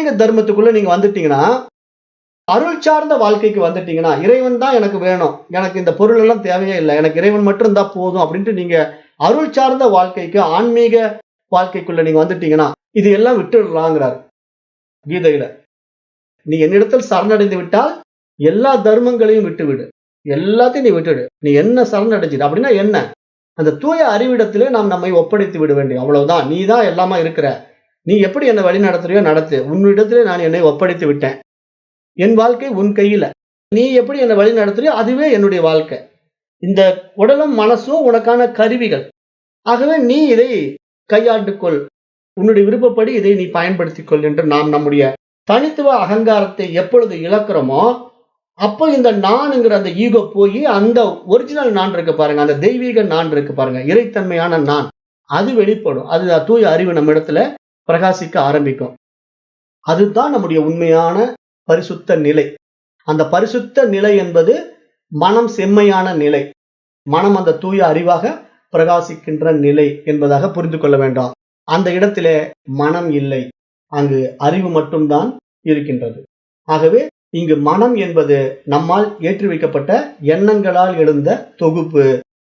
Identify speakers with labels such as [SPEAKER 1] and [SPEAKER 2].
[SPEAKER 1] தெய்வீக தர்மத்துக்குள்ள நீங்க வந்துட்டீங்கன்னா, அருள் சார்ந்த வாழ்க்கைக்கு வந்துட்டீங்கன்னா, இறைவன் தான் எனக்கு வேணும். எனக்கு இந்த பொருள் எல்லாம் தேவையே இல்ல. எனக்கு இறைவன் மட்டும் இருந்தா போதும் அப்படின்ட்டு நீங்க அருள் சார்ந்த வாழ்க்கைக்கு, ஆன்மீக வாழ்க்கைக்குள்ள நீங்க வந்துட்டீங்கன்னா, இது எல்லாம் விட்டுடலாங்கிறார் கீதையில. நீ என்னிடத்தில் சரணடைந்து விட்டால் எல்லா தர்மங்களையும் விட்டுவிடு. எல்லாத்தையும் நீ விட்டுடு. நீ என்ன சரணடைஞ்சிடு. அப்படின்னா என்ன? அந்த தூய அறிவிடத்திலே நாம் நம்மை ஒப்படைத்து விட வேண்டும். அவ்வளவுதான். நீ தான் எல்லாமா இருக்கிற. நீ எப்படி என்னை வழி நடத்துறியோ நடத்து. உன்னிடத்திலே நான் என்னை ஒப்படைத்து விட்டேன். என் வாழ்க்கை உன் கையில. நீ எப்படி என்னை வழி நடத்துறியோ அதுவே என்னுடைய வாழ்க்கை. இந்த உடலும் மனசும் உனக்கான கருவிகள். ஆகவே நீ இதை கையாண்டு கொள். உன்னுடைய விருப்பப்படி இதை நீ பயன்படுத்திக் கொள் என்று நாம் நம்முடைய தனித்துவ அகங்காரத்தை எப்பொழுது இழக்கிறோமோ, அப்போ இந்த நான்ங்கிற அந்த ஈகோ போய் அந்த ஒரிஜினல் நான் இருக்கு பாருங்க, அந்த தெய்வீக நான் இருக்கு பாருங்க, இறைத்தன்மையான நான், அது வெளிப்படும். அது தூய அறிவு நம்ம இடத்துல பிரகாசிக்க ஆரம்பிக்கும். அதுதான் நம்முடைய உண்மையான பரிசுத்த நிலை. அந்த பரிசுத்த நிலை என்பது மனம் செம்மையான நிலை. மனம் அந்த தூய அறிவாக பிரகாசிக்கின்ற நிலை என்பதாக புரிந்து கொள்ள வேண்டாம். அந்த இடத்திலே மனம் இல்லை. அங்கு அறிவு மட்டும்தான் இருக்கின்றது. ஆகவே இங்கு மனம் என்பது நம்மால் ஏற்றி வைக்கப்பட்ட எண்ணங்களால் எழுந்த தொகுப்பு.